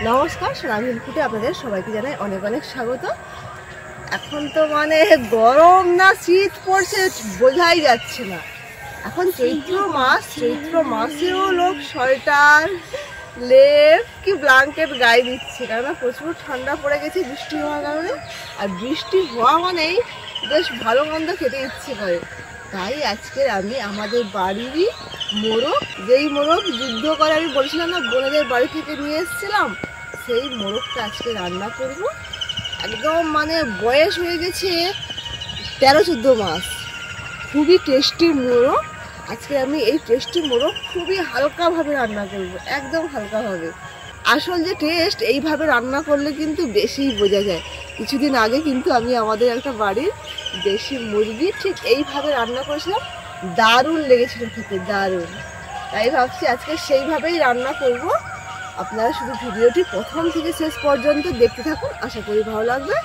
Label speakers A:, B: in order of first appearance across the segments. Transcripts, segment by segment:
A: নমস্কার, সোনাঝুরি ফুটে আপনাদের সবাইকে জানাই অনেক অনেক স্বাগত। এখন তো মানে গরম না শীত পড়ছে বোঝাই যাচ্ছে না। এখন চৈত্র মাসেও লোক সোয়েটার, লেপ কি ব্ল্যাঙ্কেট গায়ে দিচ্ছে, কেননা প্রচুর ঠান্ডা পড়ে গেছে বৃষ্টি হওয়ার কারণে। আর বৃষ্টি হওয়া মানেই বেশ ভালো মন্দ খেতে ইচ্ছে করে। তাই আজকে আমি আমাদের বাড়িরই মোরগ, যেই মোরগ যুদ্ধ করে আমি বলছিলাম না বোনেদের বাড়ি থেকে নিয়ে এসেছিলাম, সেই মোরগটা আজকে রান্না করব। একদম মানে বয়স হয়ে গেছে 13-14 মাস, খুবই টেস্টি মোরগ। আজকে আমি এই টেস্টি মোরগ খুবই হালকাভাবে রান্না করব, একদম হালকাভাবে। আসল যে টেস্ট এইভাবে রান্না করলে কিন্তু বেশিই বোঝা যায়। কিছুদিন আগে কিন্তু আমি আমাদের একটা বাড়ির দেশি মুরগি ঠিক এইভাবে রান্না করেছিলাম, দারুণ লেগেছিল খেতে, দারুণ। তাই ভাবছি আজকে সেইভাবেই রান্না করব। আপনারা শুধু ভিডিওটি প্রথম থেকে শেষ পর্যন্ত দেখতে থাকুন, আশা করি ভালো লাগবে।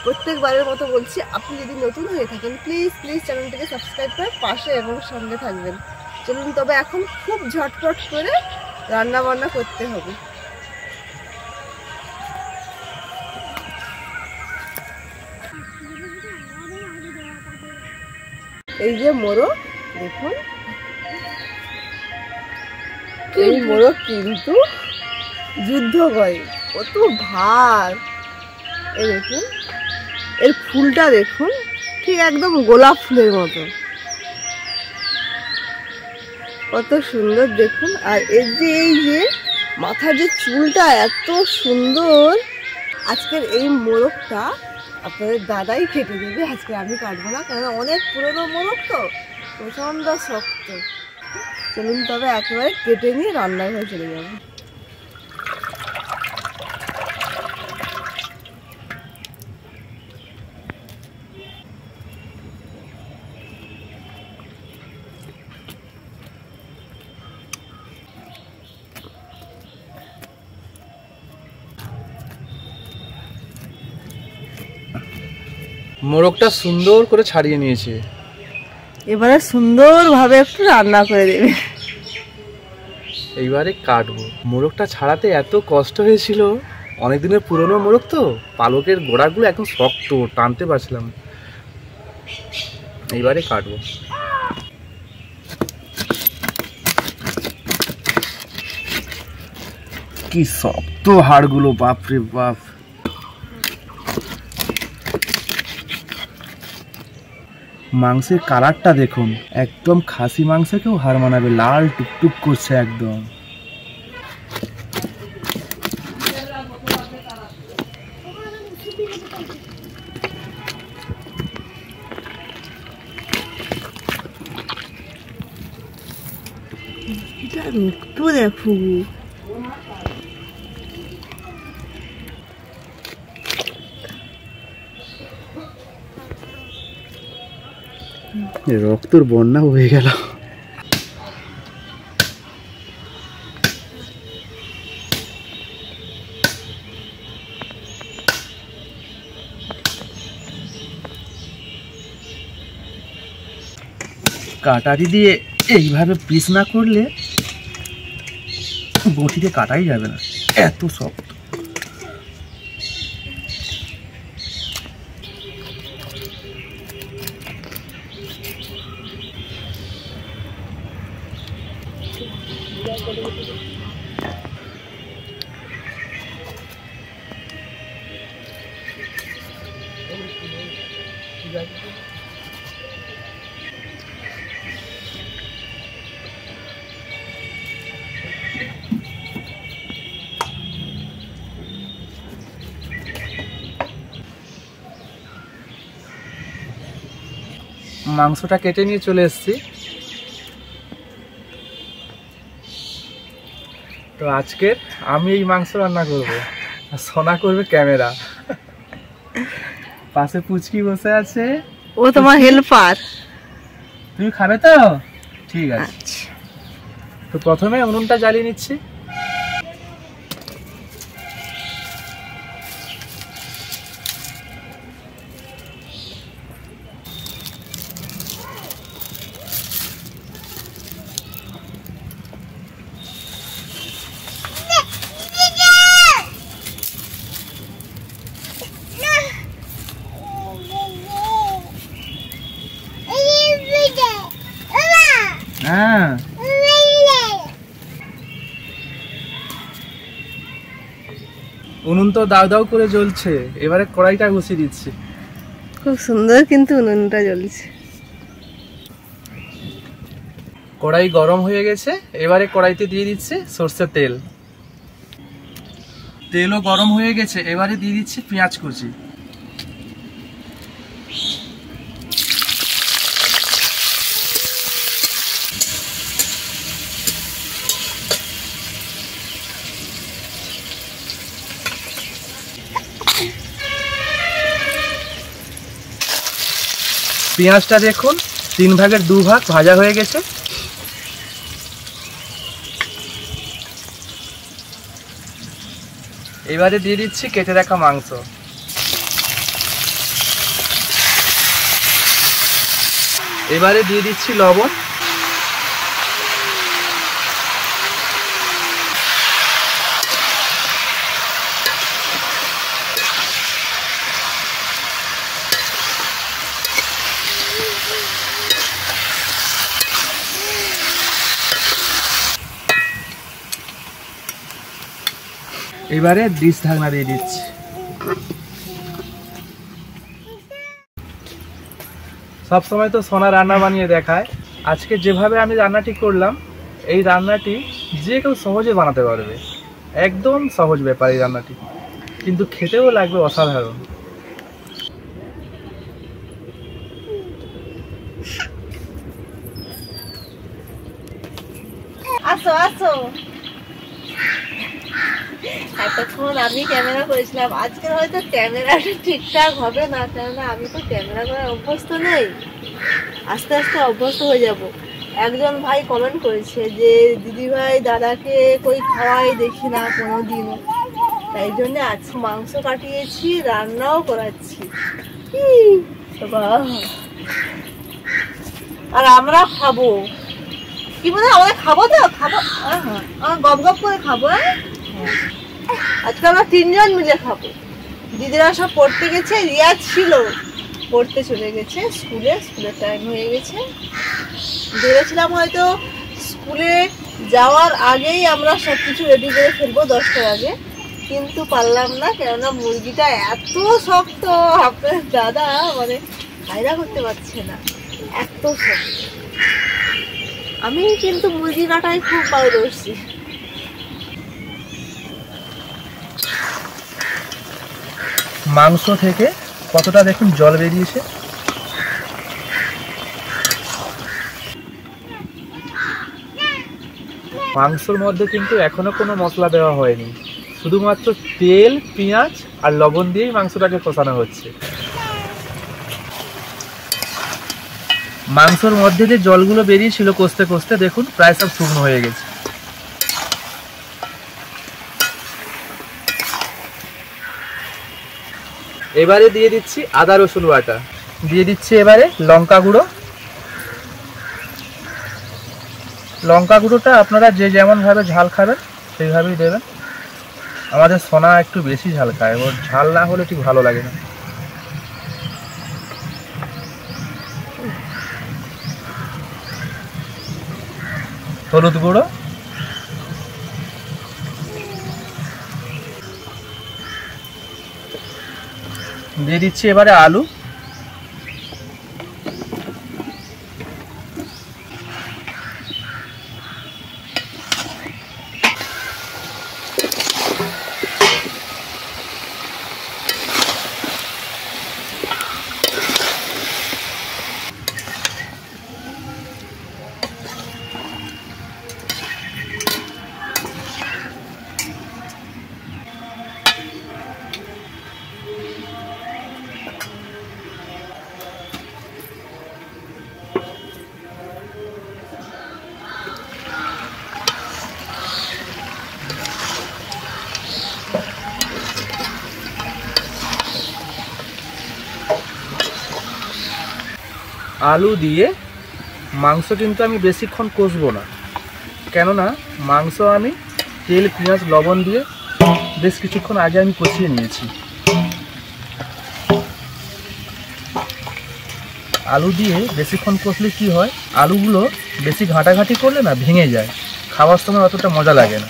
A: প্রত্যেকবারের মতো বলছি, আপনি যদি নতুন হয়ে থাকেন প্লিজ চ্যানেলটিকে সাবস্ক্রাইব করে পাশে এবং সঙ্গে থাকবেন। চলুন তবে এখন খুব ঝটপট করে রান্না বান্না করতে হবে। এই যে মোরগ দেখুন, এই মোরগ কিন্তু যুদ্ধ করে, কত ভার। এই দেখুন, এর ফুলটা দেখুন, ঠিক একদম গোলাপ ফুলের মতো, কত সুন্দর দেখুন। আর এর যে এই যে মাথার যে চুলটা এত সুন্দর। আজকের এই মোরগটা আপনাদের দাদাই কেটে দেবে, আজকে আমি কাটবো না, কেননা অনেক পুরনো মোরগ তো, প্রচণ্ড শক্ত। চলুন তবে একেবারে কেটে নিয়ে রান্নাঘরে চলে যাবো।
B: মোরগটা সুন্দর করে ছাড়িয়ে নিয়েছে,
A: এবারে সুন্দরভাবে একটু রান্না করে দেবে।
B: এইবারে কাটবো। মোরগটা ছাড়াতে এত কষ্ট হয়েছিল, অনেকদিনের পুরনো মোরগ তো, পালকের গোড়াগুলো একদম শক্ত, টানতে পারছিলাম। এইবারে কাটবো। কি শক্ত হাড়গুলো, বাপরে বাপ। মাংসের কালারটা দেখুন, একদম খাসি মাংসকেও হার মানাবে, লাল টুকটুক করছে একদম।
A: এটা রক্ত দেখো,
B: রক্তর বন্যা হয়ে গেল। কাটারি দিয়ে এইভাবে পিস না করলে বটিতে কাটাই যাবে না, এত শক্ত। মাংসটা কেটে নিয়ে চলে এসেছি। তো আজকে আমি এই মাংস রান্না করবো, আর সোনা করবে ক্যামেরা। পাশে পুচকি বসে আছে,
A: ও তোমার হেল্পার।
B: তুমি খাবে তো? ঠিক আছে। তো প্রথমে উনুনটা জ্বালিয়ে নিচ্ছি। হ্যাঁ উনুন তো দাউ দাউ করে জ্বলছে, এবারে কড়াইটা বসিয়ে দিচ্ছি।
A: খুব সুন্দর কিন্তু উনুনটা জ্বলছে।
B: কড়াই গরম হয়ে গেছে, এবারে কড়াইতে দিয়ে দিচ্ছে সরষের তেল। তেলও গরম হয়ে গেছে, এবারে দিয়ে দিচ্ছি পেঁয়াজ কুচি। পেঁয়াজটা দেখুন 3 ভাগের 2 ভাগ ভাজা হয়ে গেছে। এবারে দিয়ে দিচ্ছি কেটে রাখা মাংস। এবারে দিয়ে দিচ্ছি লবণ। এবারে ডিশ ঢাকনা দিয়ে দিচ্ছি। সবসময় তো সোনা রান্না বানিয়ে দেখায়, আজকে যেভাবে আমি রান্নাটি করলাম, এই রান্নাটি যে কেউ সহজে বানাতে পারবে। একদম সহজ ব্যাপার এই রান্নাটি, কিন্তু খেতেও লাগবে অসাধারণ।
A: আসো আসো। এতক্ষণ আমি ক্যামেরা করেছিলাম, আজকে হয়তো ক্যামেরাটা ঠিকঠাক হবে না, কেননা আমি তো ক্যামেরা করার অভ্যস্ত নেই। আস্তে আস্তে অভ্যস্ত হয়ে যাব। একজন ভাই কমেন্ট করেছে যে দিদি ভাই দাদাকে কই খাওয়াই দেখি না কোনোদিনও, তাই জন্য আজ মাংস কাটিয়েছি, রান্নাও করাচ্ছি। আর আমরা খাবো, কি বলে আমরা খাবো তো, খাবো গপ গপ করে খাবো। আজকে আমরা 3 জন মিলে খাবো। দিদিরা সব পড়তে গেছে, রিয়া ছিল পড়তে চলে গেছে স্কুলের টাইম হয়ে গেছে। ভেবেছিলাম হয়তো স্কুলে যাওয়ার আগেই আমরা সবকিছু রেডি করে ফেলবো 10টার আগে, কিন্তু পারলাম না, কেননা মুরগিটা এত শক্ত, আপনার দাদা মানে কায়দা করতে পারছে না, এত শক্ত। আমি কিন্তু মুরগি কাটাই খুব পারদর্শী।
B: মাংস থেকে কতটা দেখুন জল বেরিয়েছে। মাংসর মধ্যে কিন্তু এখনো কোনো মশলা দেওয়া হয়নি, শুধুমাত্র তেল, পেঁয়াজ আর লবণ দিয়েই মাংসটাকে কষানো হচ্ছে। মাংসর মধ্যে যে জলগুলো বেরিয়েছিল কষতে কষতে দেখুন প্রায় সব শুকনো হয়ে গেছে। এবারে দিয়ে দিচ্ছি আদা রসুন বাটা, দিয়ে দিচ্ছি এবারে লঙ্কা গুঁড়ো। লঙ্কা গুঁড়োটা আপনারা যে যেমন ভাবে ঝাল খাবেন সেইভাবেই দেবেন। আমাদের সোনা একটু বেশি ঝাল খায়, ওর ঝাল না হলে ঠিক ভালো লাগে না। হলুদ গুঁড়ো, দিয়ে দিচ্ছি এবারে আলু। আলু দিয়ে মাংস কিন্তু আমি বেশিক্ষণ কষবো না, কেননা মাংস আমি তেল, পেঁয়াজ, লবণ দিয়ে বেশ কিছুক্ষণ আগে আমি কষিয়ে নিয়েছি। আলু দিয়ে বেশিক্ষণ কষলে কি হয়, আলুগুলো বেশি ঘাটাঘাটি করলে না ভেঙে যায়, খাওয়ার সময় অতটা মজা লাগে না।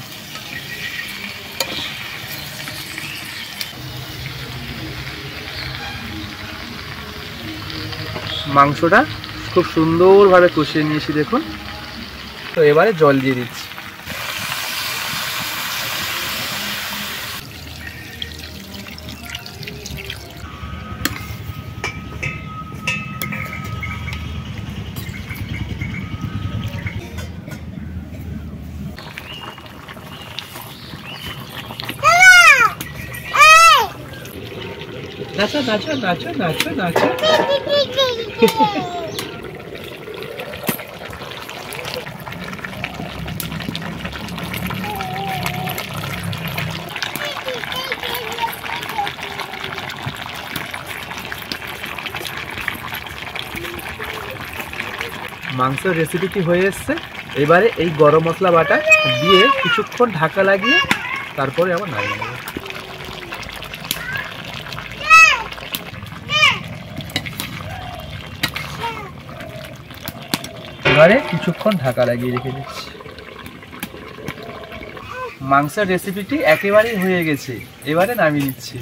B: মাংসটা খুব সুন্দরভাবে কষিয়ে নিয়েছি দেখুন। তো এবারে জল দিয়ে দিচ্ছি। নাচো নাচো নাচো নাচো নাচো। মাংসের রেসিপিটি হয়ে এসছে। এবারে এই গরম মশলা বাটা দিয়ে কিছুক্ষণ ঢাকা লাগিয়ে তারপরে আবার নামিয়ে নেব। এবারে কিছুক্ষণ ঢাকা লাগিয়ে রেখে দিচ্ছি। মাংসের রেসিপিটি একেবারেই হয়ে গেছে, এবারে নামিয়ে নিচ্ছি।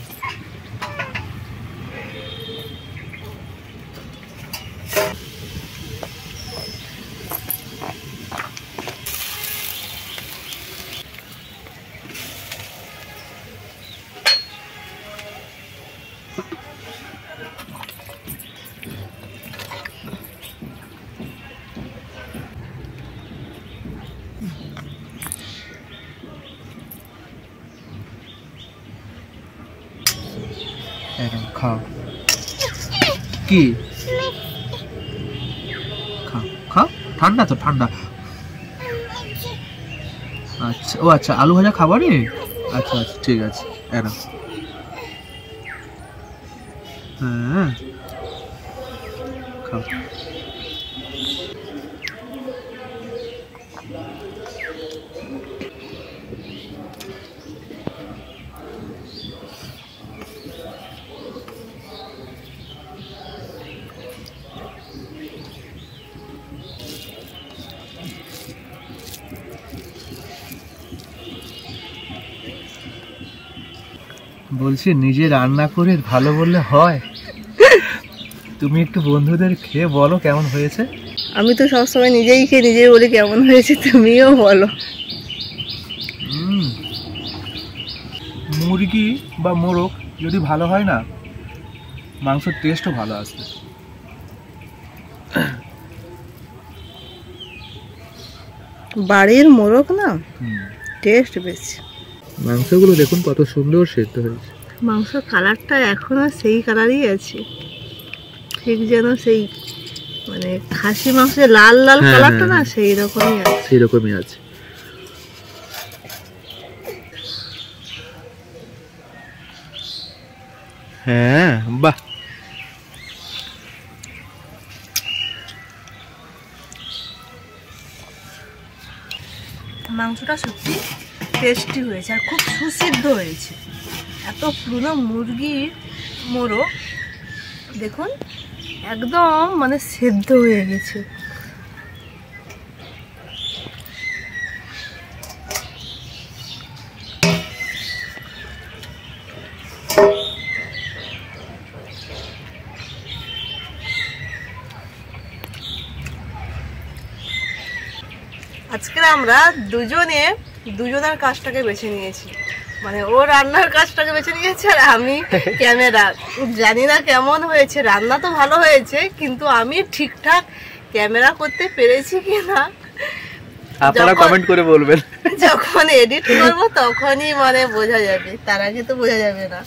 B: খাও কি খাও খাও, ঠান্ডা তো ঠান্ডা। আচ্ছা ও আচ্ছা, আলু ভাজা খাবারে? আচ্ছা আচ্ছা ঠিক আছে, এরা হ্যাঁ খাও। বলছি নিজে রান্না করে ভালো বললে হয়? তুমি একটু বন্ধুদের খেয়ে বলো কেমন হয়েছে।
A: আমি তো সবসময় নিজেই খেয়ে নিজেই বলি কেমন হয়েছে, তুমিও বলো।
B: মুরগি বা মোরগ যদি ভালো হয় না, মাংসের টেস্টও ভালো আসবে।
A: বাড়ির মোরগ না টেস্ট বেশি।
B: মাংসগুলো দেখুন কত সুন্দর সেদ্ধ হয়েছে।
A: মাংসের কালারটা এখনো সেই কালারই আছে, ঠিক যেন সেই মানে খাসি মাংসের লাল লাল কালারটা না সেই রকমই আছে।
B: সেই রকমই আছে। হ্যাঁ বাহ,
A: মাংসটা সত্যি টেস্টি হয়েছে আর খুব সুসিদ্ধ হয়েছে। এত পুরনো মুরগির মোরগ দেখুন একদম মানে সেদ্ধ হয়ে গেছে। আজকে আমরা দুজনের কাজটাকে বেছে নিয়েছি, মানে ও রান্নার কাজটাকে বেছে নিয়েছে আর আমি ক্যামেরা। জানি না কেমন হয়েছে, রান্না তো ভালো হয়েছে কিন্তু আমি ঠিকঠাক ক্যামেরা করতে পেরেছি কিনা
B: আপনারা কমেন্ট করে বলবেন।
A: যখন এডিট করব তখনই মানে বোঝা যাবে, তার আগে তো বোঝা যাবে না।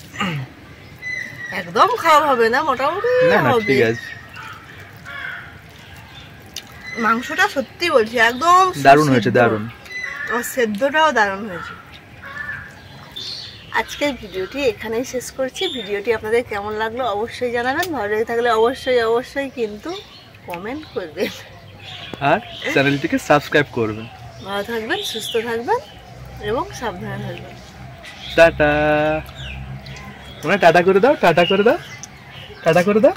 A: একদম খারাপ হবে না, মোটামুটি হবে।
B: ঠিক আছে,
A: মাংসটা সত্যি বলছি একদম
B: দারুণ হয়েছে, দারুণ।
A: আর সেদ্ধটাও দারুণ হয়েছে। আজকের ভিডিওটি এখানেই শেষ করছি। ভিডিওটি আপনাদের কেমন লাগলো অবশ্যই জানাবেন। ভালো লেগে থাকলে অবশ্যই কিন্তু কমেন্ট করবেন
B: আর চ্যানেলটিকে সাবস্ক্রাইব করবেন।
A: ভালো থাকবেন, সুস্থ থাকবেন এবং সাবধানে থাকবেন।
B: টাটা। তোমরা টাটা করে দাও, টাটা করে দাও, টাটা করে দাও।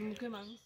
A: মুখে মাংস